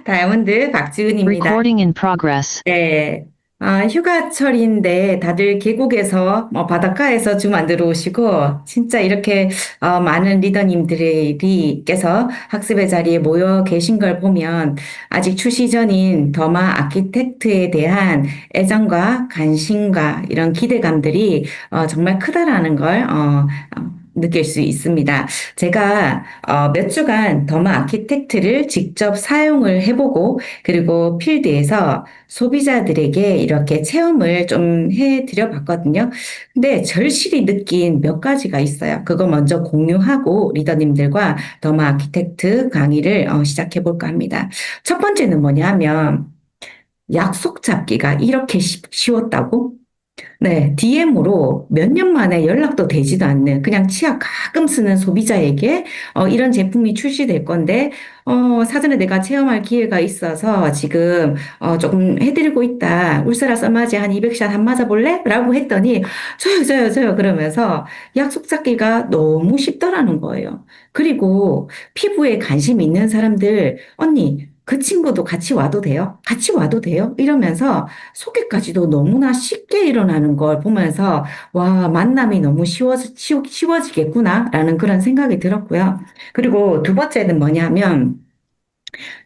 다이아몬드 박지은입니다. Recording in progress. 네. 휴가철인데 다들 계곡에서, 바닷가에서 좀 안 들어오시고, 진짜 이렇게 많은 리더님들께서 학습의 자리에 모여 계신 걸 보면 아직 출시 전인 더마 아키텍트에 대한 애정과 관심과 이런 기대감들이 정말 크다라는 걸 느낄 수 있습니다. 제가 몇 주간 더마 아키텍트를 직접 사용을 해보고 그리고 필드에서 소비자들에게 이렇게 체험을 좀 해드려 봤거든요. 근데 절실히 느낀 몇 가지가 있어요. 그거 먼저 공유하고 리더님들과 더마 아키텍트 강의를 시작해 볼까 합니다. 첫 번째는 뭐냐면 약속 잡기가 이렇게 쉬웠다고? 네, DM으로 몇 년 만에 연락도 되지도 않는 그냥 치아 가끔 쓰는 소비자에게 이런 제품이 출시될 건데 사전에 내가 체험할 기회가 있어서 지금 조금 해드리고 있다. 울세라 써마지 한 200샷 한 맞아볼래? 라고 했더니 저요 그러면서 약속 잡기가 너무 쉽더라는 거예요. 그리고 피부에 관심 있는 사람들 언니 그 친구도 같이 와도 돼요? 같이 와도 돼요? 이러면서 소개까지도 너무나 쉽게 일어나는 걸 보면서, 와, 만남이 너무 쉬워지겠구나라는 그런 생각이 들었고요. 그리고 두 번째는 뭐냐면,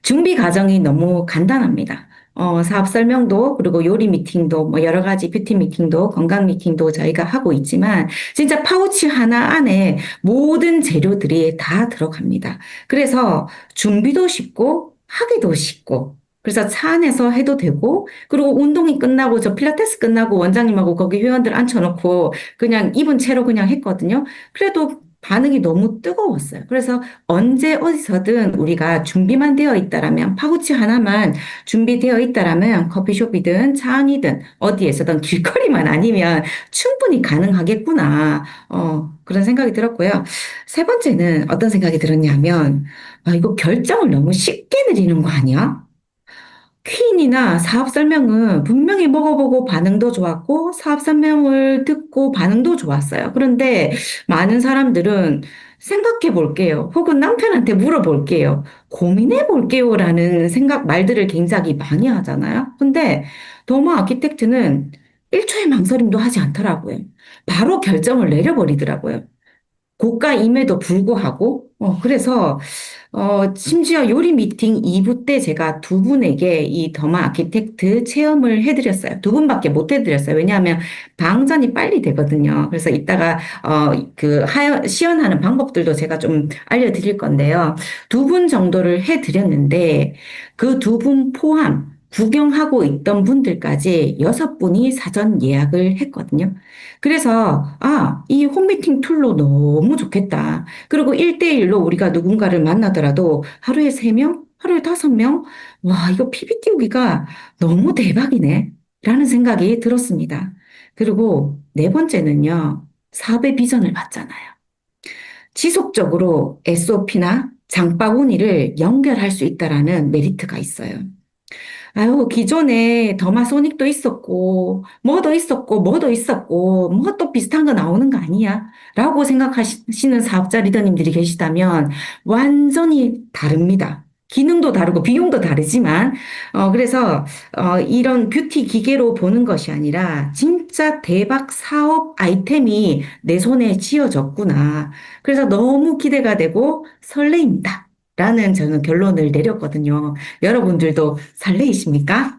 준비 과정이 너무 간단합니다. 사업 설명도, 그리고 요리 미팅도, 뭐 여러 가지 뷰티 미팅도, 건강 미팅도 저희가 하고 있지만, 진짜 파우치 하나 안에 모든 재료들이 다 들어갑니다. 그래서 준비도 쉽고, 하기도 쉽고, 그래서 차 안에서 해도 되고, 그리고 운동이 끝나고, 저 필라테스 끝나고 원장님하고 거기 회원들 앉혀놓고, 그냥 입은 채로 그냥 했거든요. 그래도 반응이 너무 뜨거웠어요. 그래서 언제 어디서든 우리가 준비만 되어 있다라면 파우치 하나만 준비되어 있다라면 커피숍이든 차 안이든 어디에서든 길거리만 아니면 충분히 가능하겠구나. 그런 생각이 들었고요. 세 번째는 어떤 생각이 들었냐면 이거 결정을 너무 쉽게 내리는 거 아니야? 퀸이나 사업 설명은 분명히 먹어보고 반응도 좋았고 사업 설명을 듣고 반응도 좋았어요. 그런데 많은 사람들은 생각해 볼게요. 혹은 남편한테 물어볼게요. 고민해 볼게요라는 생각 말들을 굉장히 많이 하잖아요. 근데 도마 아키텍트는 1초의 망설임도 하지 않더라고요. 바로 결정을 내려버리더라고요. 고가임에도 불구하고, 그래서, 심지어 요리 미팅 2부 때 제가 두 분에게 이 더마 아키텍트 체험을 해드렸어요. 두 분밖에 못 해드렸어요. 왜냐하면 방전이 빨리 되거든요. 그래서 이따가, 시연하는 방법들도 제가 좀 알려드릴 건데요. 두 분 정도를 해드렸는데, 그 두 분 포함, 구경하고 있던 분들까지 6분이 사전 예약을 했거든요. 그래서, 이 홈미팅 툴로 너무 좋겠다. 그리고 1대1로 우리가 누군가를 만나더라도 하루에 3명? 하루에 5명? 와, 이거 PPT 오기가 너무 대박이네. 라는 생각이 들었습니다. 그리고 네 번째는요, 사업의 비전을 봤잖아요. 지속적으로 SOP나 장바구니를 연결할 수 있다라는 메리트가 있어요. 아유, 기존에 더마소닉도 있었고, 뭐도 있었고, 뭐 또 비슷한 거 나오는 거 아니야? 라고 생각하시는 사업자 리더님들이 계시다면 완전히 다릅니다. 기능도 다르고 비용도 다르지만, 그래서, 이런 뷰티 기계로 보는 것이 아니라 진짜 대박 사업 아이템이 내 손에 쥐어졌구나. 그래서 너무 기대가 되고 설레입니다. 라는 저는 결론을 내렸거든요. 여러분들도 설레이십니까?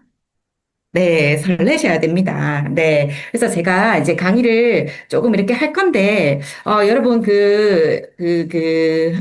네, 설레셔야 됩니다. 네. 그래서 제가 이제 강의를 조금 이렇게 할 건데, 여러분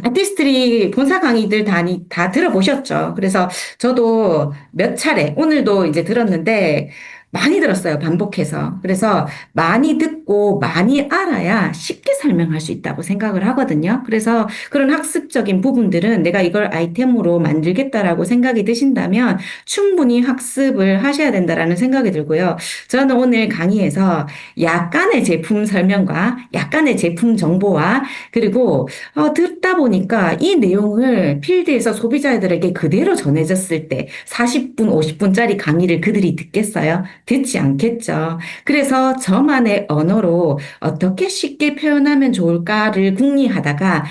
아티스트리 본사 강의들 다 들어보셨죠? 그래서 저도 몇 차례, 오늘도 이제 들었는데, 많이 들었어요, 반복해서. 그래서 많이 듣고 많이 알아야 쉽게 설명할 수 있다고 생각을 하거든요. 그래서 그런 학습적인 부분들은 내가 이걸 아이템으로 만들겠다라고 생각이 드신다면 충분히 학습을 하셔야 된다라는 생각이 들고요. 저는 오늘 강의에서 약간의 제품 설명과 약간의 제품 정보와 그리고 듣다 보니까 이 내용을 필드에서 소비자들에게 그대로 전해졌을 때 40분, 50분짜리 강의를 그들이 듣겠어요? 듣지 않겠죠. 그래서 저만의 언어로 언어로 어떻게 쉽게 표현하면 좋을까를 궁리하다가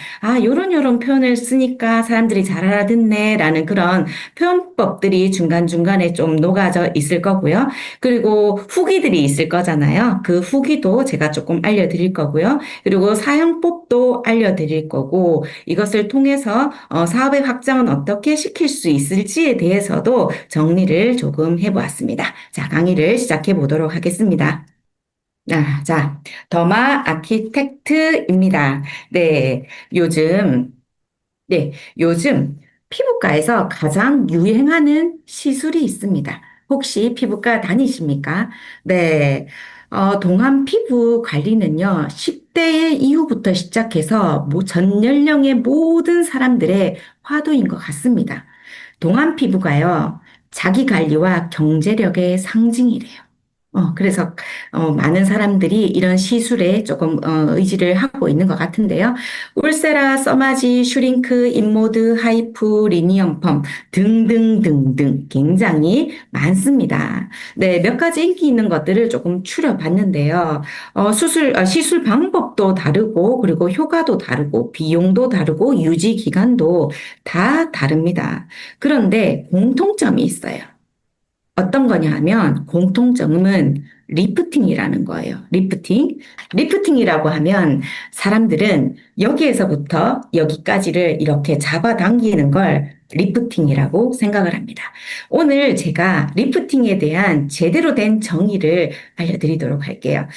요런 표현을 쓰니까 사람들이 잘 알아듣네라는 그런 표현법들이 중간중간에 좀 녹아져 있을 거고요. 그리고 후기들이 있을 거잖아요. 그 후기도 제가 조금 알려드릴 거고요. 그리고 사용법도 알려드릴 거고 이것을 통해서 사업의 확장은 어떻게 시킬 수 있을지에 대해서도 정리를 조금 해보았습니다. 자, 강의를 시작해 보도록 하겠습니다. 자, 더마 아키텍트입니다. 네, 요즘 네, 요즘 피부과에서 가장 유행하는 시술이 있습니다. 혹시 피부과 다니십니까? 네, 동안 피부 관리는요, 10대 이후부터 시작해서 전 연령의 모든 사람들의 화두인 것 같습니다. 동안 피부가요, 자기 관리와 경제력의 상징이래요. 그래서, 많은 사람들이 이런 시술에 조금, 의지를 하고 있는 것 같은데요. 울세라, 써마지, 슈링크, 인모드, 하이프, 리니엄 펌 등등등등 굉장히 많습니다. 네, 몇 가지 인기 있는 것들을 조금 추려봤는데요. 시술 방법도 다르고, 그리고 효과도 다르고, 비용도 다르고, 유지 기간도 다 다릅니다. 그런데 공통점이 있어요. 어떤 거냐 하면 공통점은 리프팅이라는 거예요. 리프팅. 리프팅이라고 하면 사람들은 여기에서부터 여기까지를 이렇게 잡아당기는 걸 리프팅이라고 생각을 합니다. 오늘 제가 리프팅에 대한 제대로 된 정의를 알려드리도록 할게요.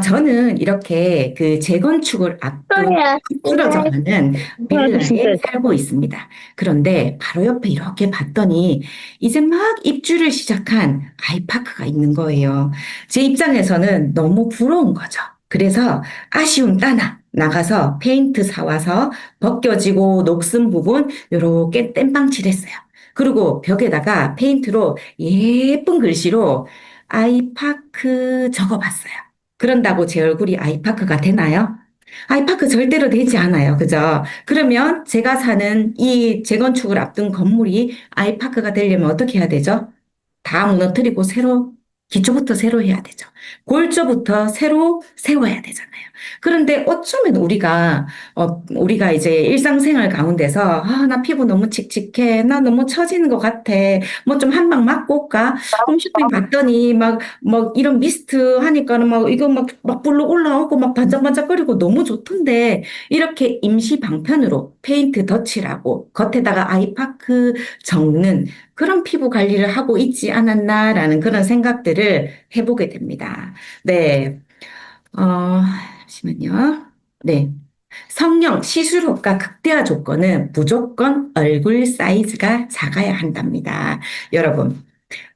저는 이렇게 그 재건축을 앞두고 소리야. 쓰러져가는 이거 진짜 빌라에 살고 있습니다. 그런데 바로 옆에 이렇게 봤더니 이제 막 입주를 시작한 아이파크가 있는 거예요. 제 입장에서는 너무 부러운 거죠. 그래서 아쉬운 따나 나가서 페인트 사와서 벗겨지고 녹슨 부분 요렇게 땜빵칠했어요. 그리고 벽에다가 페인트로 예쁜 글씨로 아이파크 적어봤어요. 그런다고 제 얼굴이 아이파크가 되나요? 아이파크 절대로 되지 않아요. 그죠? 그러면 제가 사는 이 재건축을 앞둔 건물이 아이파크가 되려면 어떻게 해야 되죠? 다 무너뜨리고 기초부터 새로 해야 되죠. 골조부터 새로 세워야 되잖아요. 그런데 어쩌면 우리가 이제 일상생활 가운데서, 나 피부 너무 칙칙해. 나 너무 처지는 것 같아. 뭐 좀 한 방 맞고 올까? 홈쇼핑 갔더니 막 이런 미스트 하니까는 막 이거 막 불러 올라오고 막 반짝반짝거리고 너무 좋던데, 이렇게 임시 방편으로 페인트 덧칠하고 겉에다가 아이파크 적는 그런 피부 관리를 하고 있지 않았나라는 그런 생각들을 해보게 됩니다. 네, 잠시만요. 네. 성형 시술 효과 극대화 조건은 무조건 얼굴 사이즈가 작아야 한답니다. 여러분,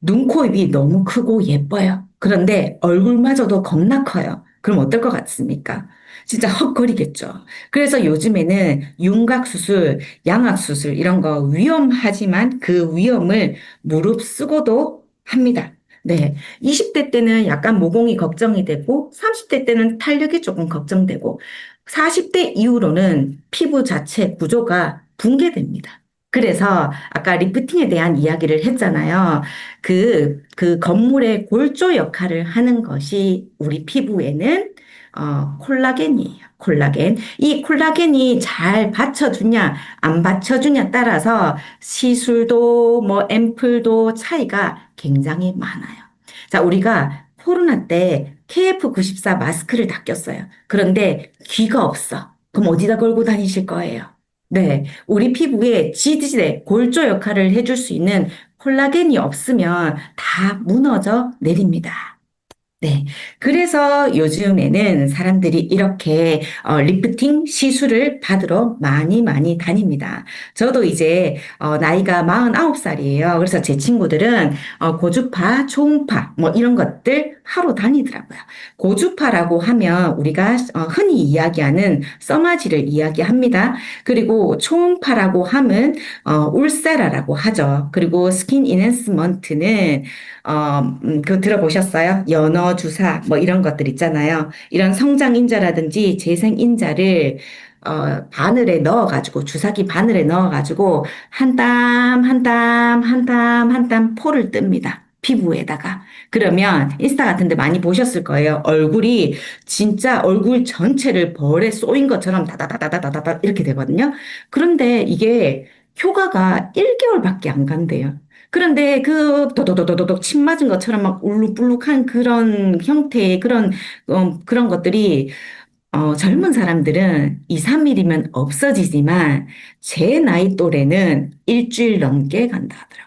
눈, 코, 입이 너무 크고 예뻐요. 그런데 얼굴마저도 겁나 커요. 그럼 어떨 것 같습니까? 진짜 헉거리겠죠. 그래서 요즘에는 윤곽 수술, 양악 수술 이런 거 위험하지만 그 위험을 무릅쓰고도 합니다. 네. 20대 때는 약간 모공이 걱정이 되고 30대 때는 탄력이 조금 걱정되고 40대 이후로는 피부 자체 구조가 붕괴됩니다. 그래서 아까 리프팅에 대한 이야기를 했잖아요. 그 건물의 골조 역할을 하는 것이 우리 피부에는 콜라겐이에요. 콜라겐. 이 콜라겐이 잘 받쳐주냐, 안 받쳐주냐 따라서 시술도 뭐 앰플도 차이가 굉장히 많아요. 자, 우리가 코로나 때 KF94 마스크를 다 꼈어요. 그런데 귀가 없어. 그럼 어디다 걸고 다니실 거예요? 네. 우리 피부에 지지대, 골조 역할을 해줄 수 있는 콜라겐이 없으면 다 무너져 내립니다. 네. 그래서 요즘에는 사람들이 이렇게 리프팅 시술을 받으러 많이 많이 다닙니다. 저도 이제 나이가 49살이에요. 그래서 제 친구들은 고주파, 초음파 뭐 이런 것들 하러 다니더라고요. 고주파라고 하면 우리가 흔히 이야기하는 써마지를 이야기합니다. 그리고 초음파라고 하면 울세라라고 하죠. 그리고 스킨 이넨스먼트는 그거 들어보셨어요? 연어 주사, 뭐 이런 것들 있잖아요. 이런 성장인자라든지 재생인자를, 바늘에 넣어가지고, 주사기 바늘에 넣어가지고, 한 땀, 한 땀, 한 땀, 한 땀 포를 뜹니다. 피부에다가. 그러면 인스타 같은 데 많이 보셨을 거예요. 얼굴이 진짜 얼굴 전체를 벌에 쏘인 것처럼 다다다다다다다 이렇게 되거든요. 그런데 이게 효과가 1개월밖에 안 간대요. 그런데 그 도도도도도독 침 맞은 것처럼 막 울룩불룩한 그런 형태의 그런 것들이 젊은 사람들은 2, 3일이면 없어지지만 제 나이 또래는 일주일 넘게 간다 하더라고요.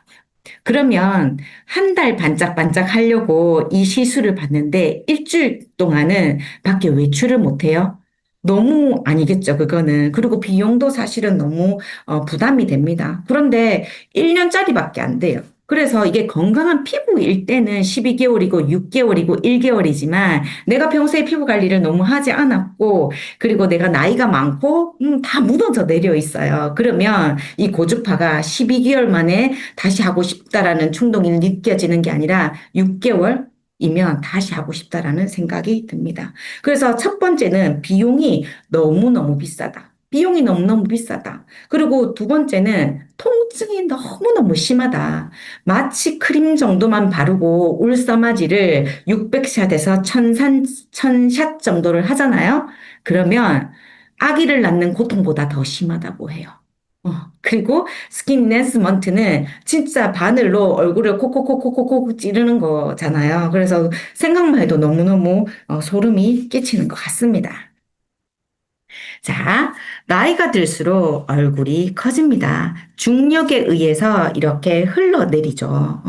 그러면 한 달 반짝반짝 하려고 이 시술을 받는데 일주일 동안은 밖에 외출을 못 해요. 너무 아니겠죠, 그거는. 그리고 비용도 사실은 너무 부담이 됩니다. 그런데 1년짜리밖에 안 돼요. 그래서 이게 건강한 피부일 때는 12개월이고 6개월이고 1개월이지만 내가 평소에 피부 관리를 너무 하지 않았고 그리고 내가 나이가 많고 다 묻어져 내려 있어요. 그러면 이 고주파가 12개월 만에 다시 하고 싶다라는 충동이 느껴지는 게 아니라 6개월이면 다시 하고 싶다라는 생각이 듭니다. 그래서 첫 번째는 비용이 너무너무 비싸다. 비용이 너무너무 비싸다. 그리고 두 번째는 통증이 너무너무 심하다. 마취 크림 정도만 바르고 울서마지를 600샷에서 1000샷 정도를 하잖아요. 그러면 아기를 낳는 고통보다 더 심하다고 해요. 그리고 스킨 인핸스먼트는 진짜 바늘로 얼굴을 콕콕콕콕콕콕 찌르는 거잖아요. 그래서 생각만 해도 너무너무 소름이 끼치는 것 같습니다. 자, 나이가 들수록 얼굴이 커집니다. 중력에 의해서 이렇게 흘러내리죠.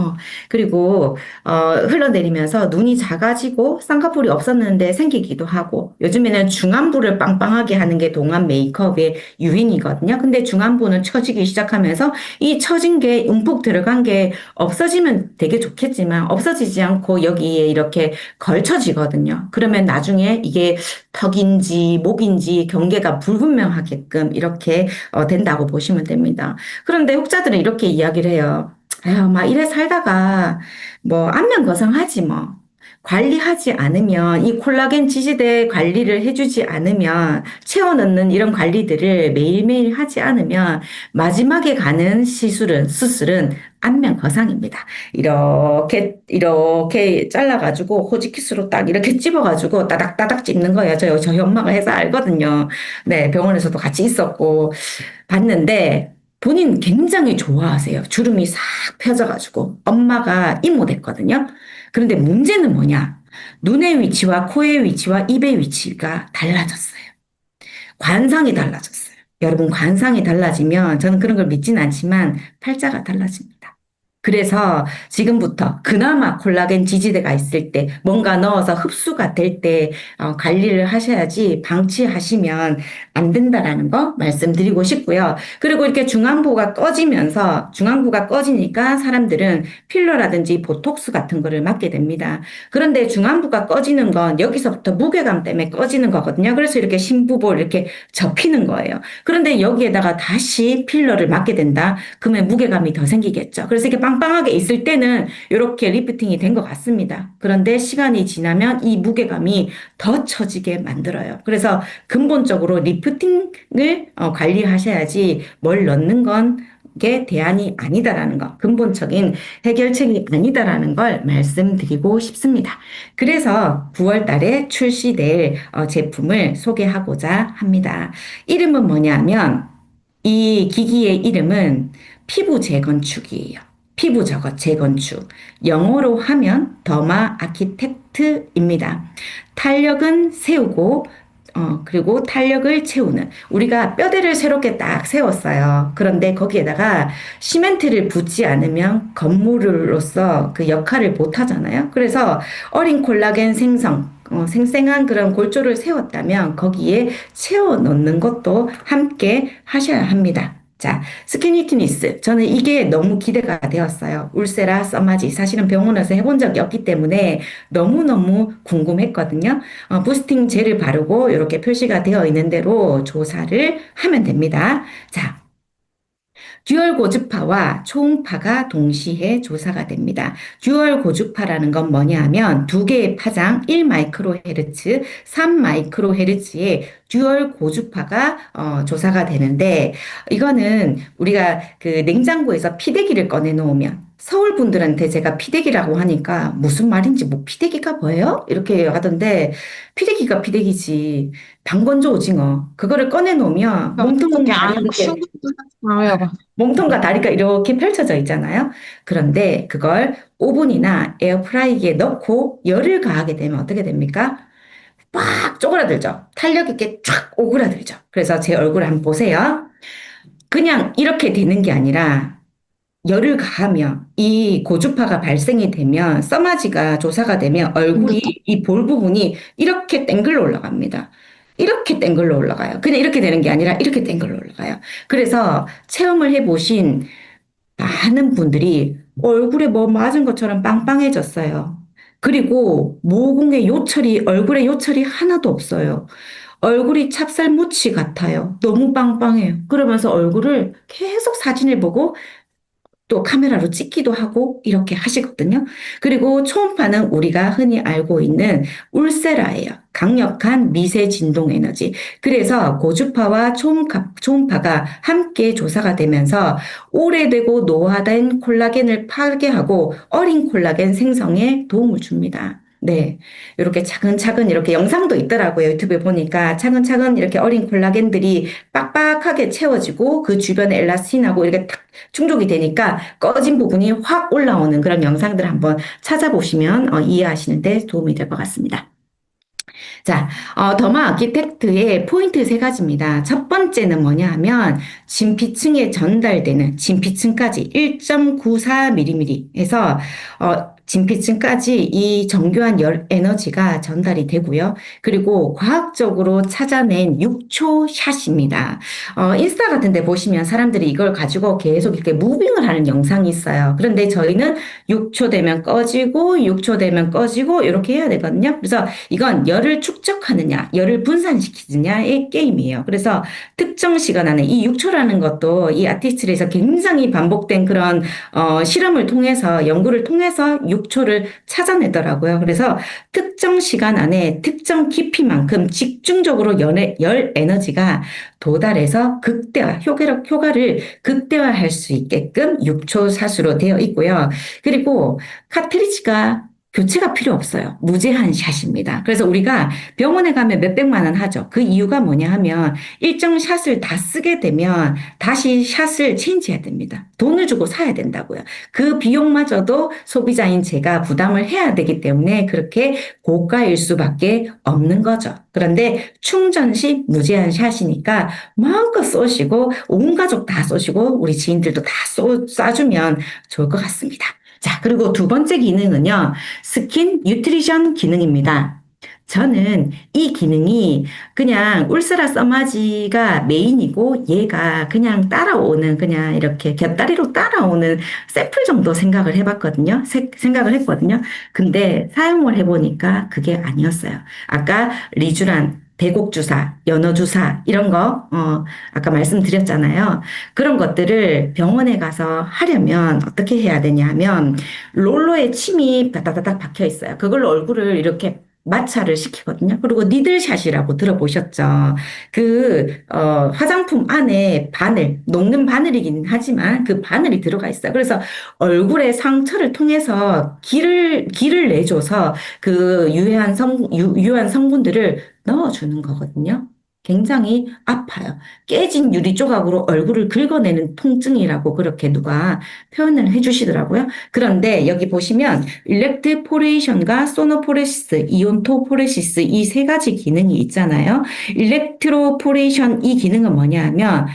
그리고 흘러내리면서 눈이 작아지고 쌍꺼풀이 없었는데 생기기도 하고 요즘에는 중안부를 빵빵하게 하는 게 동안 메이크업의 유행이거든요. 근데 중안부는 처지기 시작하면서 이 처진 게 움푹 들어간 게 없어지면 되게 좋겠지만 없어지지 않고 여기에 이렇게 걸쳐지거든요. 그러면 나중에 이게 턱인지 목인지 경계가 불분명하게끔 이렇게 된다고 보시면 됩니다. 그런데 혹자들은 이렇게 이야기를 해요. 아유, 막 이래 살다가 뭐 안면 거상하지 뭐. 관리하지 않으면 이 콜라겐 지지대 관리를 해주지 않으면 채워 넣는 이런 관리들을 매일매일 하지 않으면 마지막에 가는 수술은 안면 거상입니다. 이렇게 잘라가지고 호지키스로 딱 이렇게 찝어가지고 따닥따닥 찝는 거예요. 저희 엄마가 해서 알거든요. 네, 병원에서도 같이 있었고 봤는데 본인 굉장히 좋아하세요. 주름이 싹 펴져가지고 엄마가 이모 됐거든요. 그런데 문제는 뭐냐? 눈의 위치와 코의 위치와 입의 위치가 달라졌어요. 관상이 달라졌어요. 여러분, 관상이 달라지면 저는 그런 걸 믿진 않지만 팔자가 달라집니다. 그래서 지금부터 그나마 콜라겐 지지대가 있을 때 뭔가 넣어서 흡수가 될 때 관리를 하셔야지 방치하시면 안 된다라는 거 말씀드리고 싶고요. 그리고 이렇게 중앙부가 꺼지니까 사람들은 필러라든지 보톡스 같은 거를 맞게 됩니다. 그런데 중안부가 꺼지는 건 여기서부터 무게감 때문에 꺼지는 거거든요. 그래서 이렇게 심부볼 이렇게 접히는 거예요. 그런데 여기에다가 다시 필러를 맞게 된다. 그러면 무게감이 더 생기겠죠. 그래서 이렇게 빵빵하게 있을 때는 이렇게 리프팅이 된 것 같습니다. 그런데 시간이 지나면 이 무게감이 더 처지게 만들어요. 그래서 근본적으로 리프팅을 관리하셔야지 뭘 넣는 건 게 대안이 아니다라는 것, 근본적인 해결책이 아니다라는 걸 말씀드리고 싶습니다. 그래서 9월 달에 출시될 제품을 소개하고자 합니다. 이름은 뭐냐면 이 기기의 이름은 피부 재건축이에요. 피부 재건축. 영어로 하면 더마 아키텍트입니다. 탄력은 세우고 그리고 탄력을 채우는. 우리가 뼈대를 새롭게 딱 세웠어요. 그런데 거기에다가 시멘트를 붓지 않으면 건물로서 그 역할을 못 하잖아요. 그래서 어린 콜라겐 생생한 그런 골조를 세웠다면 거기에 채워 넣는 것도 함께 하셔야 합니다. 자, 스키니티니스. 저는 이게 너무 기대가 되었어요. 울세라, 써마지. 사실은 병원에서 해본 적이 없기 때문에 너무너무 궁금했거든요. 부스팅 젤을 바르고 이렇게 표시가 되어 있는 대로 조사를 하면 됩니다. 자, 듀얼 고주파와 초음파가 동시에 조사가 됩니다. 듀얼 고주파라는 건 뭐냐 하면 두 개의 파장 1마이크로헤르츠, 3마이크로헤르츠의 듀얼 고주파가 조사가 되는데 이거는 우리가 그 냉장고에서 피대기를 꺼내 놓으면 서울 분들한테 제가 피대기라고 하니까 무슨 말인지 뭐 피대기가 뭐예요? 이렇게 하던데 피대기가 피대기지. 방건조 오징어. 그거를 꺼내 놓으면 어떻게 몸통 다리 안 이렇게 알아요? 몸통과 다리가 이렇게 펼쳐져 있잖아요. 그런데 그걸 오븐이나 에어프라이기에 넣고 열을 가하게 되면 어떻게 됩니까? 빡 쪼그라들죠. 탄력 있게 쫙 오그라들죠. 그래서 제 얼굴 한번 보세요. 그냥 이렇게 되는 게 아니라 열을 가하면 이 고주파가 발생이 되면 써마지가 조사가 되면 얼굴이 이 볼 부분이 이렇게 땡글로 올라갑니다. 이렇게 땡글로 올라가요. 그냥 이렇게 되는 게 아니라 이렇게 땡글로 올라가요. 그래서 체험을 해보신 많은 분들이 얼굴에 뭐 맞은 것처럼 빵빵해졌어요. 그리고 모공의 요철이, 얼굴에 요철이 하나도 없어요. 얼굴이 찹쌀무치 같아요. 너무 빵빵해요. 그러면서 얼굴을 계속 사진을 보고 또 카메라로 찍기도 하고 이렇게 하시거든요. 그리고 초음파는 우리가 흔히 알고 있는 울세라예요. 강력한 미세 진동 에너지. 그래서 고주파와 초음파가 함께 조사가 되면서 오래되고 노화된 콜라겐을 파괴하고 어린 콜라겐 생성에 도움을 줍니다. 네. 이렇게 차근차근 이렇게 영상도 있더라고요. 유튜브에 보니까 차근차근 이렇게 어린 콜라겐들이 빡빡하게 채워지고 그 주변에 엘라스틴하고 이렇게 탁 충족이 되니까 꺼진 부분이 확 올라오는 그런 영상들 한번 찾아보시면 이해하시는데 도움이 될 것 같습니다. 자, 더마 아키텍트의 포인트 세 가지입니다. 첫 번째는 뭐냐 하면 진피층에 전달되는 진피층까지 1.94mm에서 진피층까지 이 정교한 열 에너지가 전달이 되고요. 그리고 과학적으로 찾아낸 6초 샷입니다. 인스타 같은 데 보시면 사람들이 이걸 가지고 계속 이렇게 무빙을 하는 영상이 있어요. 그런데 저희는 6초 되면 꺼지고 6초 되면 꺼지고 이렇게 해야 되거든요. 그래서 이건 열을 축적하느냐, 열을 분산시키느냐의 게임이에요. 그래서 특정 시간 안에 이 6초라는 것도 이 아티스트에서 굉장히 반복된 그런 실험을 통해서 연구를 통해서 6초를 찾아내더라고요. 그래서 특정 시간 안에 특정 깊이만큼 집중적으로 열 에너지가 도달해서 효과를 극대화할 수 있게끔 6초 사수로 되어 있고요. 그리고 카트리지가 교체가 필요 없어요. 무제한 샷입니다. 그래서 우리가 병원에 가면 몇백만 원 하죠. 그 이유가 뭐냐 하면 일정 샷을 다 쓰게 되면 다시 샷을 체인지해야 됩니다. 돈을 주고 사야 된다고요. 그 비용마저도 소비자인 제가 부담을 해야 되기 때문에 그렇게 고가일 수밖에 없는 거죠. 그런데 충전 시 무제한 샷이니까 마음껏 쏘시고 온 가족 다 쏘시고 우리 지인들도 다 쏴주면 좋을 것 같습니다. 자, 그리고 두 번째 기능은요, 스킨 뉴트리션 기능입니다. 저는 이 기능이 그냥 울스라 써마지가 메인이고 얘가 그냥 따라오는 그냥 이렇게 곁다리로 따라오는 샘플 정도 생각을 해봤거든요. 생각을 했거든요. 근데 사용을 해보니까 그게 아니었어요. 아까 리쥬란, 배곡주사, 연어주사 이런 거 아까 말씀드렸잖아요. 그런 것들을 병원에 가서 하려면 어떻게 해야 되냐 하면 롤러에 침이 다다다닥 박혀 있어요. 그걸로 얼굴을 이렇게 마찰을 시키거든요. 그리고 니들샷이라고 들어보셨죠? 화장품 안에 바늘, 녹는 바늘이긴 하지만 그 바늘이 들어가 있어요. 그래서 얼굴의 상처를 통해서 기를 내줘서 그 유해한 성분들을 넣어주는 거거든요. 굉장히 아파요. 깨진 유리 조각으로 얼굴을 긁어내는 통증이라고 그렇게 누가 표현을 해주시더라고요. 그런데 여기 보시면 일렉트포레이션과 소노포레시스, 이온토포레시스 이 세 가지 기능이 있잖아요. 일렉트로포레이션 이 기능은 뭐냐 하면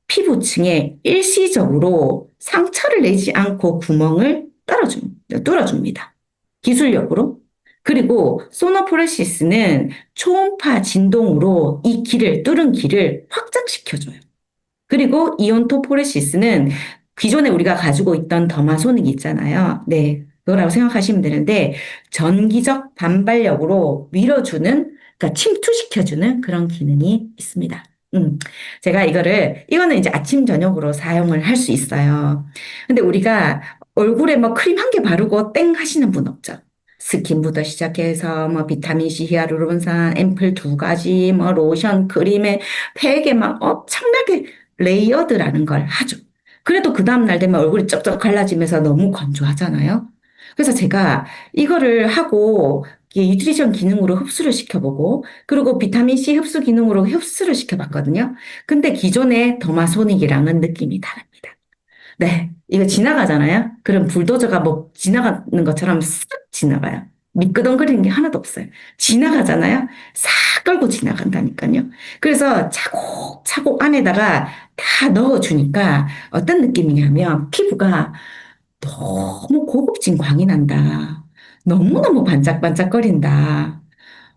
피부층에 일시적으로 상처를 내지 않고 구멍을 뚫어줍니다. 기술력으로. 그리고 소노포레시스는 초음파 진동으로 이 뚫은 길을 확장시켜줘요. 그리고 이온토포레시스는 기존에 우리가 가지고 있던 더마소닉 있잖아요. 네, 그거라고 생각하시면 되는데 전기적 반발력으로 밀어주는, 그러니까 침투시켜주는 그런 기능이 있습니다. 음, 제가 이거는 이제 아침, 저녁으로 사용을 할 수 있어요. 근데 우리가 얼굴에 뭐 크림 한 개 바르고 땡 하시는 분 없죠? 스킨부터 시작해서 뭐 비타민C, 히아루론산, 앰플 두 가지, 뭐 로션, 크림에 팩에 막 엄청나게 레이어드라는 걸 하죠. 그래도 그 다음날 되면 얼굴이 쩍쩍 갈라지면서 너무 건조하잖아요. 그래서 제가 이거를 하고 이게 뉴트리션 기능으로 흡수를 시켜보고 그리고 비타민C 흡수 기능으로 흡수를 시켜봤거든요. 근데 기존의 더마소닉이랑은 느낌이 다릅니다. 네, 이거 지나가잖아요. 그럼 불도저가 뭐 지나가는 것처럼 싹 지나가요. 미끄덩거리는 게 하나도 없어요. 지나가잖아요. 싹 끌고 지나간다니까요. 그래서 차곡차곡 안에다가 다 넣어주니까 어떤 느낌이냐면 피부가 너무 고급진 광이 난다. 너무너무 반짝반짝거린다.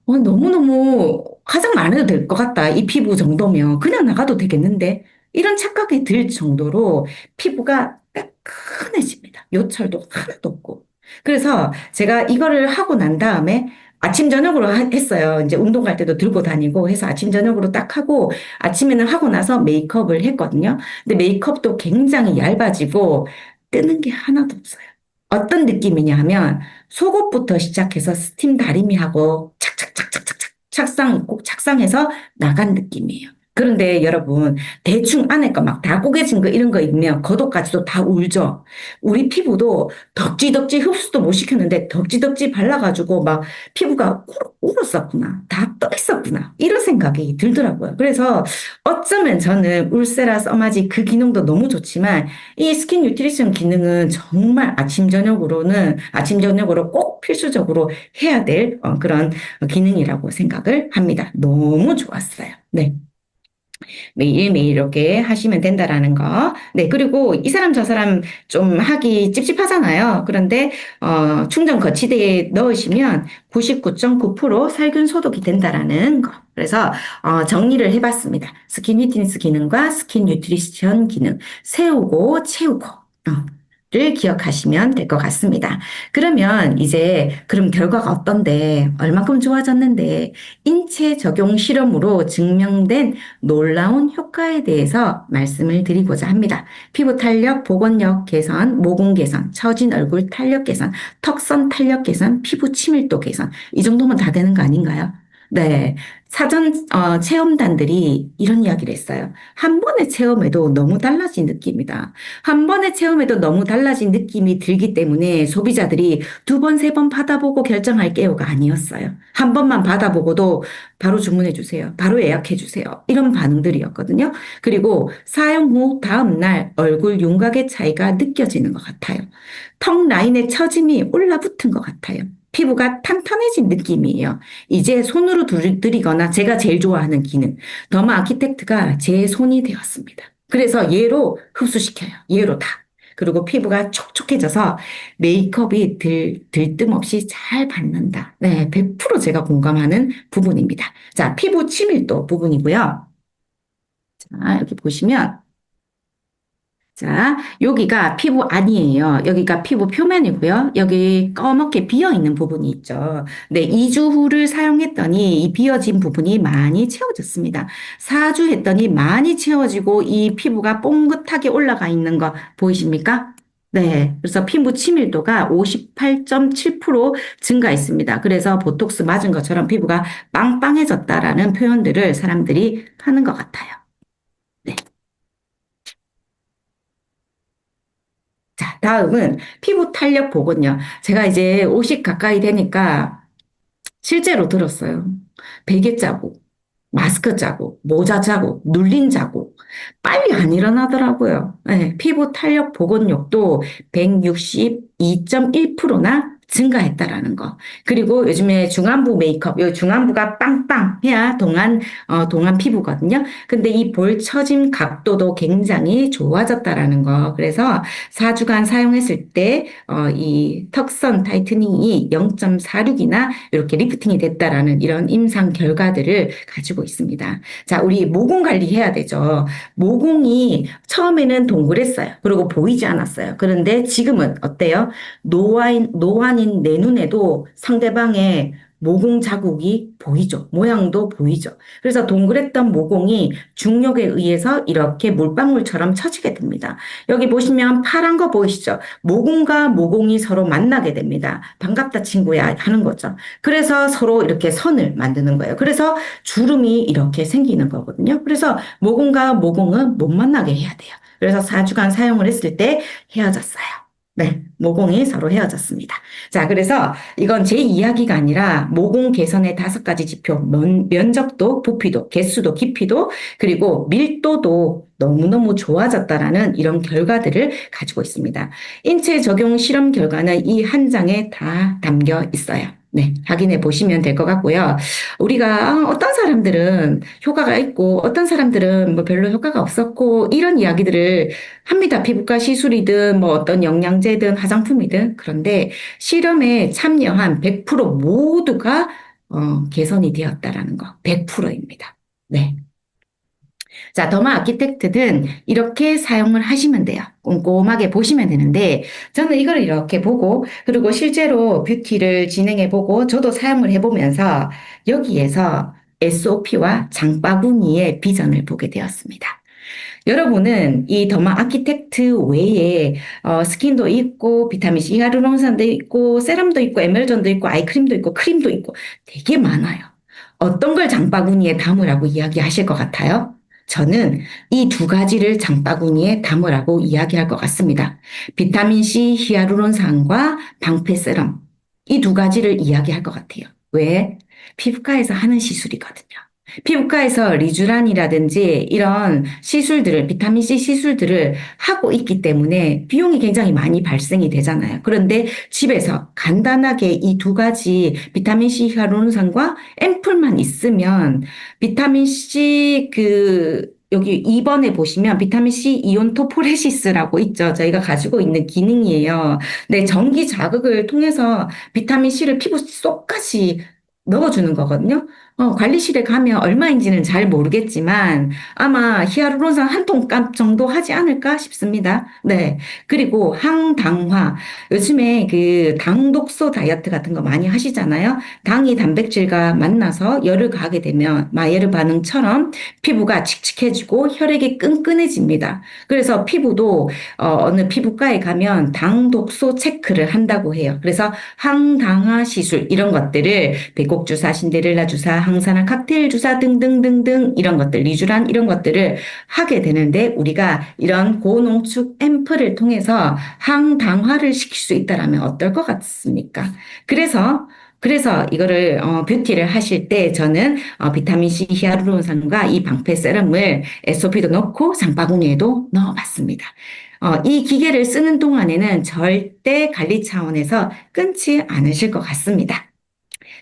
너무너무 화장 안 해도 될 것 같다. 이 피부 정도면 그냥 나가도 되겠는데 이런 착각이 들 정도로 피부가 따끈해집니다. 요철도 하나도 없고. 그래서 제가 이거를 하고 난 다음에 아침 저녁으로 했어요. 이제 운동 갈 때도 들고 다니고 해서 아침 저녁으로 딱 하고 아침에는 하고 나서 메이크업을 했거든요. 근데 메이크업도 굉장히 얇아지고 뜨는 게 하나도 없어요. 어떤 느낌이냐 하면 속옷부터 시작해서 스팀 다리미하고 착착착착착착 꼭 착상해서 나간 느낌이에요. 그런데 여러분 대충 안에 거 막 다 꼬개진 거 이런 거 있으면 겉옷까지도 다 울죠. 우리 피부도 덕지덕지 흡수도 못 시켰는데 덕지덕지 발라가지고 막 피부가 울었었구나. 다 떠 있었구나. 이런 생각이 들더라고요. 그래서 어쩌면 저는 울세라 써마지 그 기능도 너무 좋지만 이 스킨 뉴트리션 기능은 정말 아침 저녁으로 꼭 필수적으로 해야 될 그런 기능이라고 생각을 합니다. 너무 좋았어요. 네. 매일매일 이렇게 하시면 된다라는 거. 네, 그리고 이 사람 저 사람 좀 하기 찝찝하잖아요. 그런데 충전 거치대에 넣으시면 99.9% 살균 소독이 된다라는 거. 그래서 정리를 해봤습니다. 스킨 휘트니스 기능과 스킨 뉴트리션 기능 세우고 채우고. 를 기억하시면 될 것 같습니다. 그러면 이제 그럼 결과가 어떤데 얼마큼 좋아졌는데 인체 적용 실험으로 증명된 놀라운 효과에 대해서 말씀을 드리고자 합니다. 피부 탄력, 복원력 개선, 모공 개선, 처진 얼굴 탄력 개선, 턱선 탄력 개선, 피부 치밀도 개선. 이 정도면 다 되는 거 아닌가요? 네. 사전 체험단들이 이런 이야기를 했어요. 한 번의 체험에도 너무 달라진 느낌이다. 한 번의 체험에도 너무 달라진 느낌이 들기 때문에 소비자들이 두 번, 세 번 받아보고 결정할게요가 아니었어요. 한 번만 받아보고도 바로 주문해 주세요. 바로 예약해 주세요. 이런 반응들이었거든요. 그리고 사용 후 다음 날 얼굴 윤곽의 차이가 느껴지는 것 같아요. 턱 라인의 처짐이 올라붙은 것 같아요. 피부가 탄탄해진 느낌이에요. 이제 손으로 들이거나 제가 제일 좋아하는 기능, 더마 아키텍트가 제 손이 되었습니다. 그래서 얘로 흡수시켜요. 얘로 다. 그리고 피부가 촉촉해져서 메이크업이 들뜸 없이 잘 받는다. 네, 100% 제가 공감하는 부분입니다. 자, 피부 치밀도 부분이고요. 자, 여기 보시면 자, 여기가 피부 아니에요. 여기가 피부 표면이고요. 여기 검게 비어 있는 부분이 있죠. 네, 2주 후를 사용했더니 이 비어진 부분이 많이 채워졌습니다. 4주 했더니 많이 채워지고 이 피부가 뽕긋하게 올라가 있는 거 보이십니까? 네, 그래서 피부 치밀도가 58.7% 증가했습니다. 그래서 보톡스 맞은 것처럼 피부가 빵빵해졌다라는 표현들을 사람들이 하는 것 같아요. 네. 자, 다음은 피부 탄력 보건요. 제가 이제 50 가까이 되니까 실제로 들었어요. 베개 자국, 마스크 자국, 모자 자국, 눌린 자국. 빨리 안 일어나더라고요. 네, 피부 탄력 보건력도 162.1%나 증가했다라는 거. 그리고 요즘에 중안부 메이크업, 요 중안부가 빵빵 해야 동안 피부거든요. 근데 이 볼 처짐 각도도 굉장히 좋아졌다라는 거. 그래서 4주간 사용했을 때, 이 턱선 타이트닝이 0.46이나 이렇게 리프팅이 됐다라는 이런 임상 결과들을 가지고 있습니다. 자, 우리 모공 관리해야 되죠. 모공이 처음에는 동그랬어요. 그리고 보이지 않았어요. 그런데 지금은 어때요? 노안인 내 눈에도 상대방의 모공 자국이 보이죠. 모양도 보이죠. 그래서 동그랬던 모공이 중력에 의해서 이렇게 물방울처럼 쳐지게 됩니다. 여기 보시면 파란 거 보이시죠? 모공과 모공이 서로 만나게 됩니다. 반갑다 친구야 하는 거죠. 그래서 서로 이렇게 선을 만드는 거예요. 그래서 주름이 이렇게 생기는 거거든요. 그래서 모공과 모공은 못 만나게 해야 돼요. 그래서 4주간 사용을 했을 때 헤어졌어요. 네, 모공이 서로 헤어졌습니다. 자, 그래서 이건 제 이야기가 아니라 모공 개선의 5가지 지표, 면적도, 부피도, 개수도, 깊이도, 그리고 밀도도 너무너무 좋아졌다라는 이런 결과들을 가지고 있습니다. 인체 적용 실험 결과는 이 한 장에 다 담겨 있어요. 네, 확인해 보시면 될 것 같고요. 우리가 어떤 사람들은 효과가 있고 어떤 사람들은 뭐 별로 효과가 없었고 이런 이야기들을 합니다. 피부과 시술이든 뭐 어떤 영양제든 화장품이든. 그런데 실험에 참여한 100% 모두가 개선이 되었다라는 거. 100%입니다. 네. 자, 더마 아키텍트는 이렇게 사용을 하시면 돼요. 꼼꼼하게 보시면 되는데, 저는 이걸 이렇게 보고, 그리고 실제로 뷰티를 진행해 보고, 저도 사용을 해보면서 여기에서 SOP와 장바구니의 비전을 보게 되었습니다. 여러분은 이 더마 아키텍트 외에 스킨도 있고 비타민C 히아루론산도 있고 세럼도 있고 에멜전도 있고 아이크림도 있고 크림도 있고 되게 많아요. 어떤 걸 장바구니에 담으라고 이야기하실 것 같아요? 저는 이 2가지를 장바구니에 담으라고 이야기할 것 같습니다. 비타민C 히아루론산과 방패 세럼. 이 2가지를 이야기할 것 같아요. 왜? 피부과에서 하는 시술이거든요. 피부과에서 리쥬란이라든지 이런 시술들을, 비타민C 시술들을 하고 있기 때문에 비용이 굉장히 많이 발생이 되잖아요. 그런데 집에서 간단하게 이 2가지 비타민C 히아루론산과 앰플만 있으면 비타민C 여기 2번에 보시면 비타민C 이온토포레시스라고 있죠. 저희가 가지고 있는 기능이에요. 네, 전기 자극을 통해서 비타민C를 피부 속까지 넣어주는 거거든요. 관리실에 가면 얼마인지는 잘 모르겠지만 아마 히아루론산 한 통값 정도 하지 않을까 싶습니다. 네. 그리고 항당화. 요즘에 그 당독소 다이어트 같은 거 많이 하시잖아요. 당이 단백질과 만나서 열을 가하게 되면 마이에르 반응처럼 피부가 칙칙해지고 혈액이 끈끈해집니다. 그래서 피부도 어느 피부과에 가면 당독소 체크를 한다고 해요. 그래서 항당화 시술 이런 것들을 배곡 주사, 신데렐라 주사, 항산화 칵테일 주사 등등등등 이런 것들, 리쥬란 이런 것들을 하게 되는데 우리가 이런 고농축 앰플을 통해서 항당화를 시킬 수 있다라면 어떨 것 같습니까? 그래서 이거를 뷰티를 하실 때 저는 비타민C 히아루론산과 이 방패 세럼을 SOP도 넣고 장바구니에도 넣어봤습니다. 이 기계를 쓰는 동안에는 절대 관리 차원에서 끊지 않으실 것 같습니다.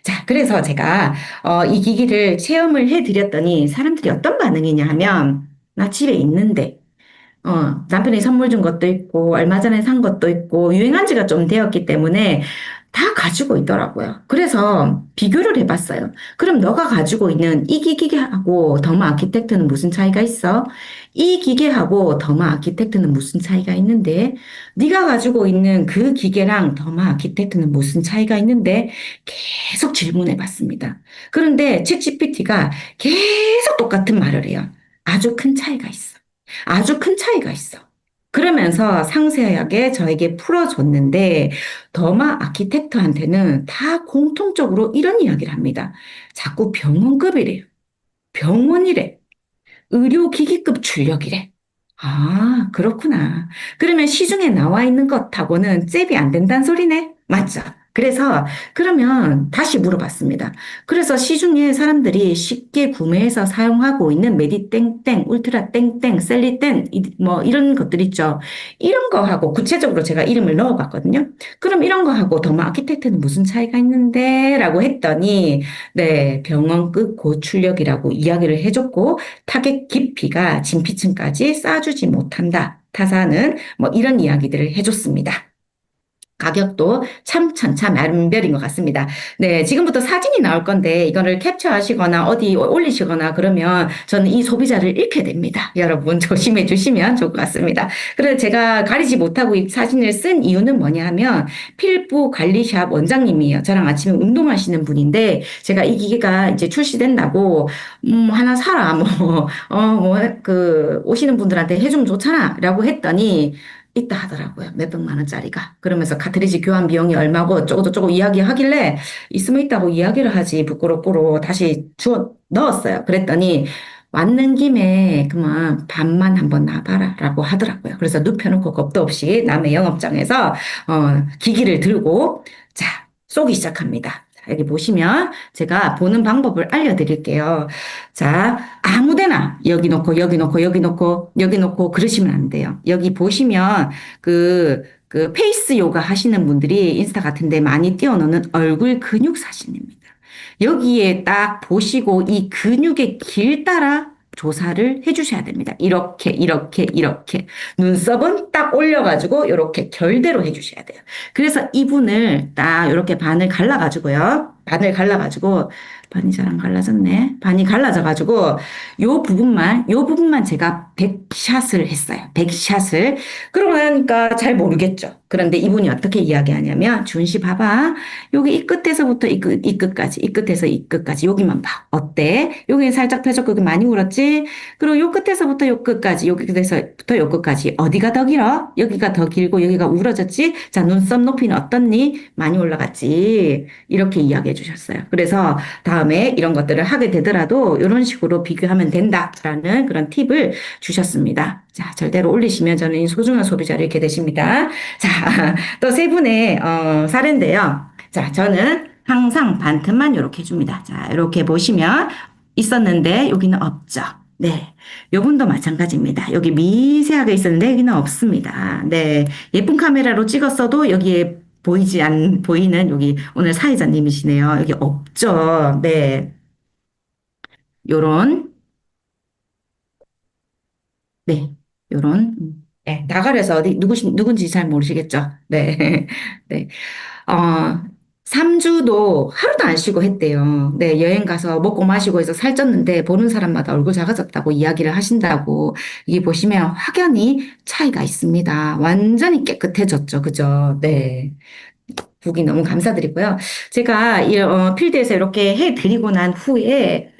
자, 그래서 제가 이 기기를 체험을 해드렸더니 사람들이 어떤 반응이냐 하면 나 집에 있는데 남편이 선물 준 것도 있고, 얼마 전에 산 것도 있고, 유행한 지가 좀 되었기 때문에 다 가지고 있더라고요. 그래서 비교를 해봤어요. 그럼 너가 가지고 있는 이 기계하고 더마 아키텍트는 무슨 차이가 있어? 이 기계하고 더마 아키텍트는 무슨 차이가 있는데? 네가 가지고 있는 그 기계랑 더마 아키텍트는 무슨 차이가 있는데? 계속 질문해봤습니다. 그런데 챗GPT가 계속 똑같은 말을 해요. 아주 큰 차이가 있어. 아주 큰 차이가 있어. 그러면서 상세하게 저에게 풀어줬는데 더마 아키텍트한테는 다 공통적으로 이런 이야기를 합니다. 자꾸 병원급이래요. 병원이래. 의료기기급 출력이래. 아, 그렇구나. 그러면 시중에 나와 있는 것하고는 잽이 안 된다는 소리네? 맞죠? 그래서 그러면 다시 물어봤습니다. 그래서 시중에 사람들이 쉽게 구매해서 사용하고 있는 메디땡땡, 울트라 땡땡, 셀리땡 뭐 이런 것들 있죠. 이런 거하고 구체적으로 제가 이름을 넣어봤거든요. 그럼 이런 거하고 더마 아키텍트는 무슨 차이가 있는데? 라고 했더니 네, 병원급 고출력이라고 이야기를 해줬고 타겟 깊이가 진피층까지 쌓아주지 못한다. 타사는 뭐 이런 이야기들을 해줬습니다. 가격도 참 천차만별인 것 같습니다. 네, 지금부터 사진이 나올 건데 이거를 캡처하시거나 어디 올리시거나 그러면 저는 이 소비자를 잃게 됩니다. 여러분 조심해 주시면 좋을 것 같습니다. 그래서 제가 가리지 못하고 이 사진을 쓴 이유는 뭐냐 하면 필부 관리샵 원장님이에요. 저랑 아침에 운동하시는 분인데 제가 이 기계가 이제 출시된다고 하나 사라 그 오시는 분들한테 해주면 좋잖아 라고 했더니 있다 하더라고요. 몇백만 원짜리가. 그러면서 카트리지 교환 비용이 얼마고 어쩌고저쩌고 이야기하길래 있으면 있다고 이야기를 하지 부끄럽고로 다시 주워 넣었어요. 그랬더니 왔는 김에 그만 반만 한번 놔봐라 라고 하더라고요. 그래서 눕혀놓고 겁도 없이 남의 영업장에서 기기를 들고 자 쏘기 시작합니다. 자, 여기 보시면 제가 보는 방법을 알려드릴게요. 자, 아무 데나 여기 놓고 여기 놓고 여기 놓고 여기 놓고 그러시면 안 돼요. 여기 보시면 그 페이스 요가 하시는 분들이 인스타 같은 데 많이 띄워놓는 얼굴 근육 사진입니다. 여기에 딱 보시고 이 근육의 길 따라 조사를 해주셔야 됩니다. 이렇게, 이렇게, 이렇게. 눈썹은 딱 올려가지고 이렇게 결대로 해주셔야 돼요. 그래서 이분을 딱 이렇게 반을 갈라가지고요. 반을 갈라가지고 반이 잘 안 갈라졌네. 반이 갈라져가지고 요 부분만 제가 100샷을 했어요. 100샷을. 그러고 나니까 잘 모르겠죠. 그런데 이분이 어떻게 이야기하냐면 준씨 봐봐. 여기 이 끝에서부터 이 끝까지, 이 끝에서 이 끝까지 여기만 봐. 어때? 여기 살짝 펴졌고 여기 많이 울었지? 그리고 요 끝에서부터 요 끝까지, 여기 끝에서부터 요 끝까지 어디가 더 길어? 여기가 더 길고 여기가 울어졌지? 자, 눈썹 높이는 어떻니? 많이 올라갔지? 이렇게 이야기해 주셨어요. 그래서 다음에 이런 것들을 하게 되더라도 이런 식으로 비교하면 된다라는 그런 팁을 주셨습니다. 자, 절대로 올리시면 저는 소중한 소비자를 잃게 되십니다. 자, 또 세 분의 사례인데요. 자, 저는 항상 반틈만 이렇게 해줍니다. 자, 이렇게 보시면 있었는데 여기는 없죠. 네. 요분도 마찬가지입니다. 여기 미세하게 있었는데 여기는 없습니다. 네. 예쁜 카메라로 찍었어도 여기에 보이는 여기 오늘 사회자님이시네요. 여기 없죠. 네. 요런, 네. 요런, 네. 나가려서 누군지 잘 모르시겠죠. 네. 네. 어, 3주도 하루도 안 쉬고 했대요. 네, 여행 가서 먹고 마시고 해서 살쪘는데 보는 사람마다 얼굴 작아졌다고 이야기를 하신다고. 이게 보시면 확연히 차이가 있습니다. 완전히 깨끗해졌죠. 그죠? 네. 보기 너무 감사드리고요. 제가 필드에서 이렇게 해드리고 난 후에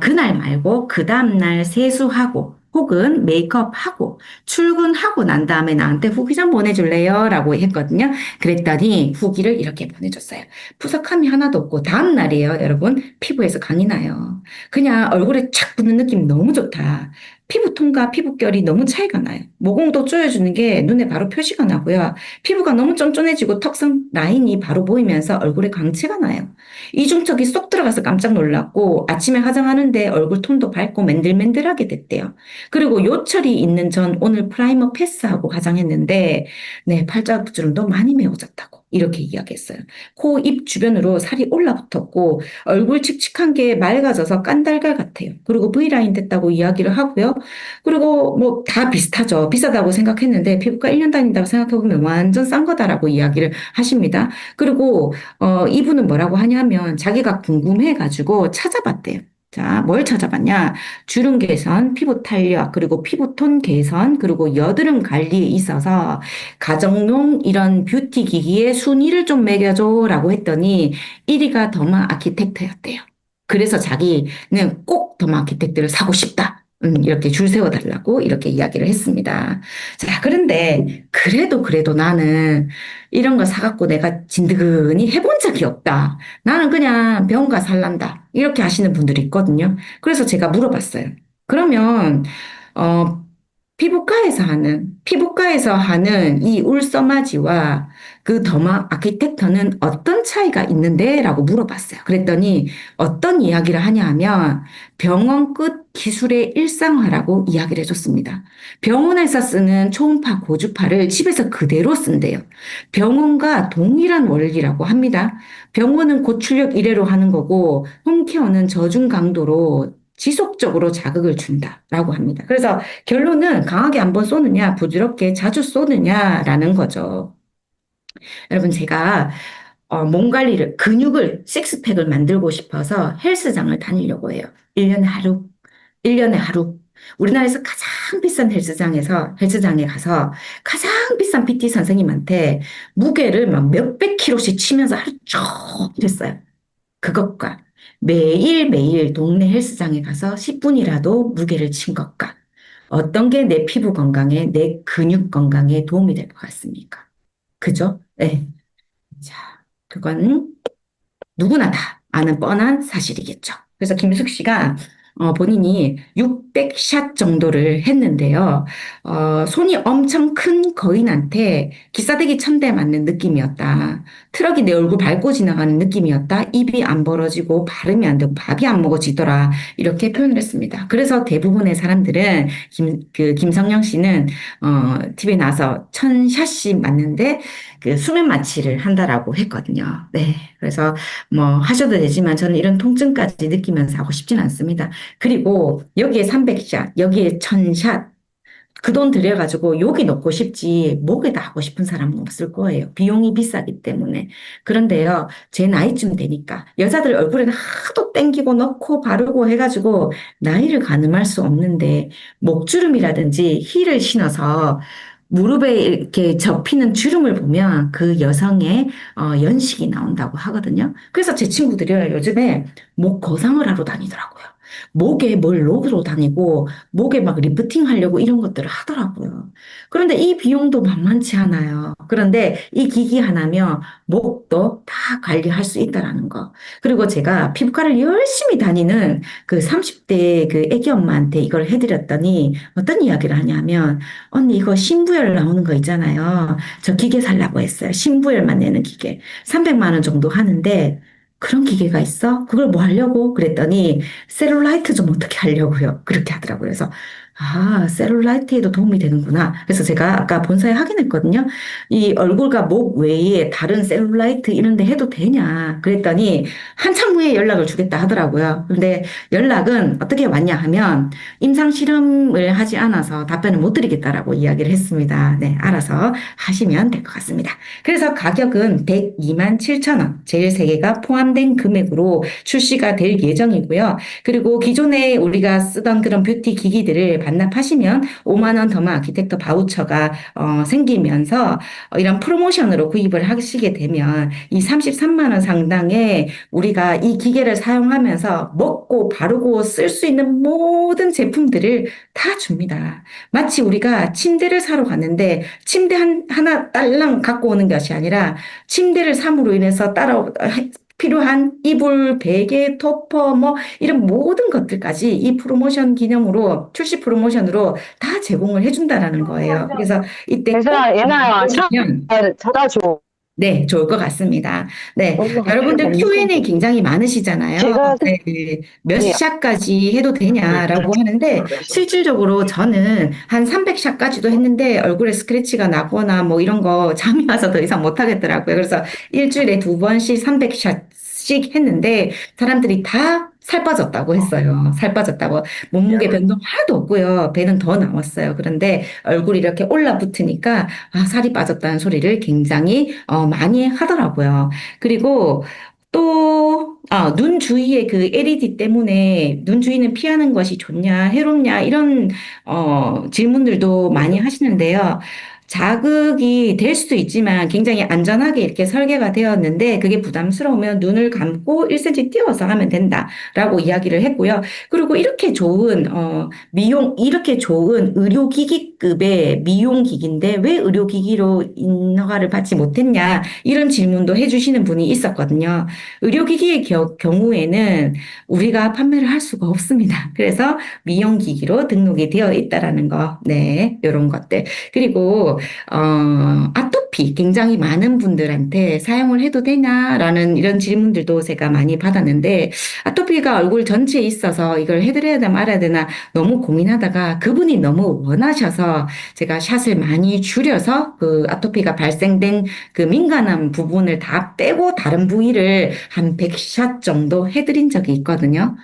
그날 말고 그 다음날 세수하고 혹은 메이크업하고 출근하고 난 다음에 나한테 후기 좀 보내줄래요? 라고 했거든요. 그랬더니 후기를 이렇게 보내줬어요. 푸석함이 하나도 없고 다음날이에요. 여러분 피부에서 강이 나요. 그냥 얼굴에 착 붙는 느낌이 너무 좋다. 피부톤과 피부결이 너무 차이가 나요. 모공도 조여주는 게 눈에 바로 표시가 나고요. 피부가 너무 쫀쫀해지고 턱선 라인이 바로 보이면서 얼굴에 광채가 나요. 이중턱이 쏙 들어가서 깜짝 놀랐고 아침에 화장하는데 얼굴 톤도 밝고 맨들맨들하게 됐대요. 그리고 요철이 있는 전 오늘 프라이머 패스하고 화장했는데 네, 팔자주름도 많이 메워졌다고 이렇게 이야기했어요. 코, 입 주변으로 살이 올라붙었고 얼굴 칙칙한 게 맑아져서 깐달걀 같아요. 그리고 V라인 됐다고 이야기를 하고요. 그리고 뭐 다 비슷하죠. 비싸다고 생각했는데 피부과 1년 다닌다고 생각해보면 완전 싼 거다라고 이야기를 하십니다. 그리고 이분은 뭐라고 하냐면 자기가 궁금해가지고 찾아봤대요. 자, 뭘 찾아봤냐? 주름 개선, 피부 탄력, 그리고 피부톤 개선, 그리고 여드름 관리에 있어서 가정용 이런 뷰티 기기의 순위를 좀 매겨줘라고 했더니 1위가 더마 아키텍트였대요. 그래서 자기는 꼭 더마 아키텍트를 사고 싶다. 이렇게 줄 세워달라고 이렇게 이야기를 했습니다. 자, 그런데 그래도 나는 이런 거 사갖고 내가 진드근히 해본 적이 없다. 나는 그냥 병원 가서 살란다. 이렇게 하시는 분들이 있거든요. 그래서 제가 물어봤어요. 그러면, 어, 피부과에서 하는 이 울서마지와 그 더마 아키텍터는 어떤 차이가 있는데? 라고 물어봤어요. 그랬더니 어떤 이야기를 하냐 하면 병원 끝 기술의 일상화라고 이야기를 해줬습니다. 병원에서 쓰는 초음파 고주파를 집에서 그대로 쓴대요. 병원과 동일한 원리라고 합니다. 병원은 고출력 이래로 하는 거고 홈케어는 저중 강도로 지속적으로 자극을 준다라고 합니다. 그래서 결론은 강하게 한번 쏘느냐, 부드럽게 자주 쏘느냐라는 거죠. 여러분, 제가 몸 관리를, 근육을, 식스팩을 만들고 싶어서 헬스장을 다니려고 해요. 1년에 하루. 1년에 하루. 우리나라에서 가장 비싼 헬스장에 가서 가장 비싼 PT 선생님한테 무게를 막 몇백 킬로씩 치면서 하루 종일 했어요. 그것과 매일매일 동네 헬스장에 가서 10분이라도 무게를 친 것과 어떤 게 내 피부 건강에, 내 근육 건강에 도움이 될 것 같습니까? 그죠? 네. 자, 그건 누구나 다 아는 뻔한 사실이겠죠. 그래서 김숙 씨가 본인이 600샷 정도를 했는데요. 손이 엄청 큰 거인한테 기사대기 1,000대 맞는 느낌이었다. 트럭이 내 얼굴 밟고 지나가는 느낌이었다. 입이 안 벌어지고 발음이 안 되고 밥이 안 먹어지더라. 이렇게 표현을 했습니다. 그래서 대부분의 사람들은 김성령 씨는 TV에 나와서 1,000샷씩 맞는데 그 수면 마취를 한다라고 했거든요. 네. 그래서 뭐 하셔도 되지만 저는 이런 통증까지 느끼면서 하고 싶진 않습니다. 그리고 여기에 300샷, 여기에 1,000샷, 그 돈 들여가지고 여기 넣고 싶지 목에다 하고 싶은 사람은 없을 거예요. 비용이 비싸기 때문에. 그런데요, 제 나이쯤 되니까 여자들 얼굴에는 하도 땡기고 넣고 바르고 해가지고 나이를 가늠할 수 없는데 목주름이라든지 힐을 신어서 무릎에 이렇게 접히는 주름을 보면 그 여성의 연식이 나온다고 하거든요. 그래서 제 친구들이 요즘에 목 거상을 하러 다니더라고요. 목에 뭘 놓으러 다니고 목에 막 리프팅 하려고 이런 것들을 하더라고요. 그런데 이 비용도 만만치 않아요. 그런데 이 기기 하나면 목도 다 관리할 수 있다라는 거. 그리고 제가 피부과를 열심히 다니는 그 30대 그 애기 엄마한테 이걸 해드렸더니 어떤 이야기를 하냐면 언니 이거 신부열 나오는 거 있잖아요. 저 기계 살라고 했어요. 신부열만 내는 기계. 300만 원 정도 하는데 그런 기계가 있어? 그걸 뭐 하려고? 그랬더니 셀룰라이트 좀 어떻게 하려고요? 그렇게 하더라고요. 그래서 아, 셀룰라이트에도 도움이 되는구나. 그래서 제가 아까 본사에 확인했거든요. 이 얼굴과 목 외에 다른 셀룰라이트 이런 데 해도 되냐? 그랬더니 한참 후에 연락을 주겠다 하더라고요. 근데 연락은 어떻게 왔냐 하면 임상 실험을 하지 않아서 답변을 못 드리겠다라고 이야기를 했습니다. 네, 알아서 하시면 될 것 같습니다. 그래서 가격은 102만 7천 원, 제일 세 개가 포함된 금액으로 출시가 될 예정이고요. 그리고 기존에 우리가 쓰던 그런 뷰티 기기들을 반납하시면 5만 원 더마 아키텍터 바우처가 생기면서 이런 프로모션으로 구입을 하시게 되면 이 33만 원 상당의 우리가 이 기계를 사용하면서 먹고 바르고 쓸 수 있는 모든 제품들을 다 줍니다. 마치 우리가 침대를 사러 갔는데 침대 하나 딸랑 갖고 오는 것이 아니라 침대를 삼으로 인해서 따라 필요한 이불, 베개, 토퍼, 뭐 이런 모든 것들까지 이 프로모션 기념으로 출시 프로모션으로 다 제공을 해준다라는 거예요. 그래서 이때 꼭 얘들아, 얘나야, 차 보시면 찾아 줘. 네, 좋을 것 같습니다. 네, 엄마가 여러분들 필요가 없는 Q&A 건데. 굉장히 많으시잖아요. 제가 네, 몇 아니야. 샷까지 해도 되냐라고 하는데, 실질적으로 저는 한 300샷까지도 했는데, 얼굴에 스크래치가 나거나 뭐 이런 거 잠이 와서 더 이상 못 하겠더라고요. 그래서 일주일에 2번씩 300샷씩 했는데, 사람들이 다 살 빠졌다고 했어요. 살 빠졌다고. 몸무게 변동 하나도 없고요. 배는 더 나왔어요. 그런데 얼굴이 이렇게 올라붙으니까 아, 살이 빠졌다는 소리를 굉장히 많이 하더라고요. 그리고 또, 눈 주위에 그 LED 때문에 눈 주위는 피하는 것이 좋냐, 해롭냐, 이런, 질문들도 많이 하시는데요. 자극이 될 수도 있지만 굉장히 안전하게 이렇게 설계가 되었는데 그게 부담스러우면 눈을 감고 1cm 띄워서 하면 된다라고 이야기를 했고요. 그리고 이렇게 좋은, 이렇게 좋은 의료기기급의 미용기기인데 왜 의료기기로 인허가를 받지 못했냐 이런 질문도 해주시는 분이 있었거든요. 의료기기의 경우에는 우리가 판매를 할 수가 없습니다. 그래서 미용기기로 등록이 되어 있다라는 거, 네, 이런 것들. 그리고 아토피 굉장히 많은 분들한테 사용을 해도 되냐라는 이런 질문들도 제가 많이 받았는데 아토피가 얼굴 전체에 있어서 이걸 해드려야 되나 말아야 되나 너무 고민하다가 그분이 너무 원하셔서 제가 샷을 많이 줄여서 그 아토피가 발생된 그 민감한 부분을 다 빼고 다른 부위를 한 100샷 정도 해드린 적이 있거든요.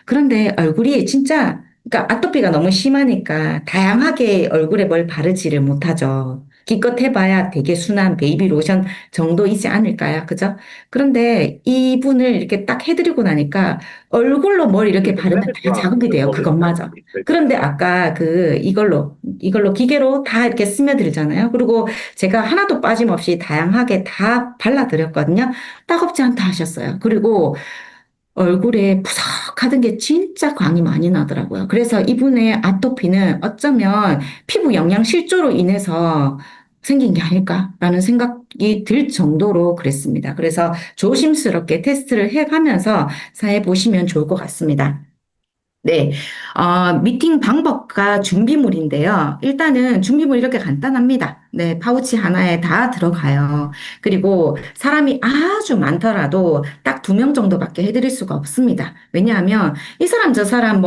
그런데 얼굴이 진짜 그러니까 아토피가 너무 심하니까 다양하게 얼굴에 뭘 바르지를 못하죠. 기껏 해봐야 되게 순한 베이비 로션 정도이지 않을까요? 그죠? 그런데 이분을 이렇게 딱 해드리고 나니까 얼굴로 뭘 이렇게 바르면 다 자극이 돼요. 그건 맞아. 그런데 아까 이걸로 기계로 다 이렇게 스며들잖아요. 그리고 제가 하나도 빠짐없이 다양하게 다 발라드렸거든요. 따갑지 않다 하셨어요. 그리고 얼굴에 푸석하던 게 진짜 광이 많이 나더라고요. 그래서 이분의 아토피는 어쩌면 피부 영양 실조로 인해서 생긴 게 아닐까라는 생각이 들 정도로 그랬습니다. 그래서 조심스럽게 테스트를 해가면서 사해 보시면 좋을 것 같습니다. 네, 미팅 방법과 준비물인데요. 일단은 준비물 이렇게 간단합니다. 네, 파우치 하나에 다 들어가요. 그리고 사람이 아주 많더라도 딱 2명 정도밖에 해드릴 수가 없습니다. 왜냐하면 이 사람 저 사람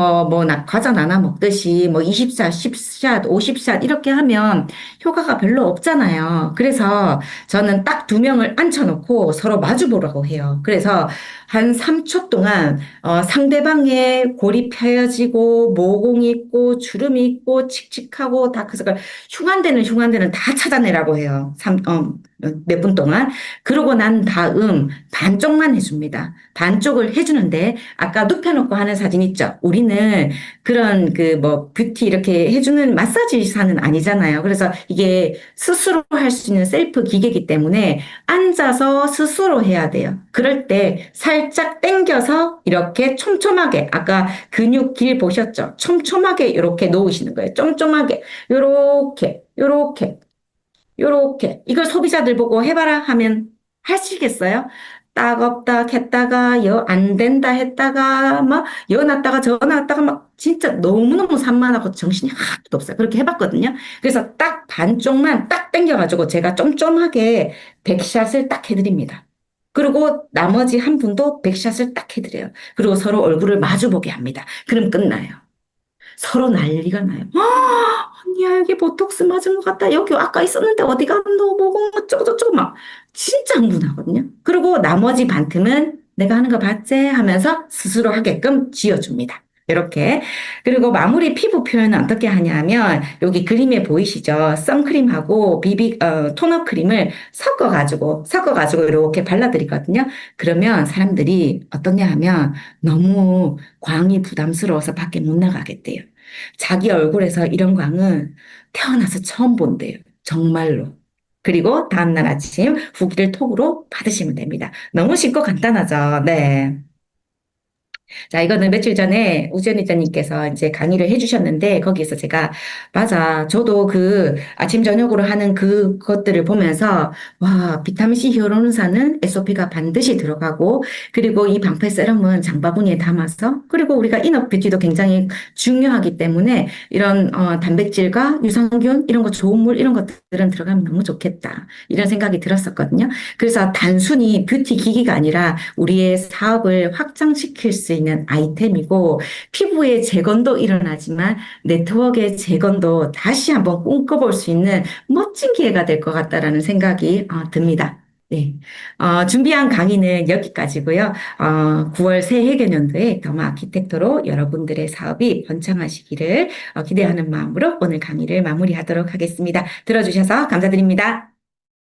과자 나눠 먹듯이 뭐 20샷, 10샷, 50샷 이렇게 하면 효과가 별로 없잖아요. 그래서 저는 딱 2명을 앉혀놓고 서로 마주 보라고 해요. 그래서 한 3초 동안 상대방의 골이 펴여지고 모공이 있고 주름이 있고 칙칙하고 다크서클 흉한데는 다 찾아내라고 해요. 몇 분 동안. 그러고 난 다음 반쪽만 해줍니다. 반쪽을 해주는데 아까 눕혀놓고 하는 사진 있죠? 우리는 그런 뷰티 이렇게 해주는 마사지사는 아니잖아요. 그래서 이게 스스로 할 수 있는 셀프 기계이기 때문에 앉아서 스스로 해야 돼요. 그럴 때 살짝 당겨서 이렇게 촘촘하게 아까 근육 길 보셨죠? 촘촘하게 이렇게 놓으시는 거예요. 촘촘하게 요렇게 요렇게 요렇게 이걸 소비자들 보고 해봐라 하면 하시겠어요? 따갑다 했다가 안 된다 했다가 막 놨다가 놨다가 막 진짜 너무너무 산만하고 정신이 하나도 없어요. 그렇게 해봤거든요. 그래서 딱 반쪽만 딱 당겨가지고 제가 쫌쫌하게 100샷을 딱 해드립니다. 그리고 나머지 한 분도 100샷을 딱 해드려요. 그리고 서로 얼굴을 마주보게 합니다. 그럼 끝나요. 서로 난리가 나요. 언니야, 여기 보톡스 맞은 것 같다. 여기 아까 있었는데 어디 갔노? 뭐고, 어쩌고저쩌고 막 진짜 흥분하거든요. 그리고 나머지 반틈은 내가 하는 거 봤지? 하면서 스스로 하게끔 지어줍니다. 이렇게. 그리고 마무리 피부 표현은 어떻게 하냐면, 여기 그림에 보이시죠? 선크림하고 토너 크림을 섞어가지고 이렇게 발라드리거든요. 그러면 사람들이 어떠냐 하면 너무 광이 부담스러워서 밖에 못 나가겠대요. 자기 얼굴에서 이런 광은 태어나서 처음 본대요. 정말로. 그리고 다음날 아침 후기를 톡으로 받으시면 됩니다. 너무 쉽고 간단하죠. 네. 자, 이거는 며칠 전에 우지연 이사님께서 이제 강의를 해주셨는데, 거기에서 제가, 맞아. 저도 그 아침, 저녁으로 하는 그것들을 보면서, 와, 비타민C 히어로는사는 SOP가 반드시 들어가고, 그리고 이 방패 세럼은 장바구니에 담아서, 그리고 우리가 인업 뷰티도 굉장히 중요하기 때문에, 이런, 단백질과 유산균, 이런 거 좋은 물, 이런 것들은 들어가면 너무 좋겠다. 이런 생각이 들었었거든요. 그래서 단순히 뷰티 기기가 아니라 우리의 사업을 확장시킬 수 있는 아이템이고 피부의 재건도 일어나지만 네트워크의 재건도 다시 한번 꿈꿔볼 수 있는 멋진 기회가 될 것 같다라는 생각이 듭니다. 네. 준비한 강의는 여기까지고요. 9월 새해 개년도에 더마 아키텍토로 여러분들의 사업이 번창하시기를 기대하는 마음으로 오늘 강의를 마무리하도록 하겠습니다. 들어주셔서 감사드립니다.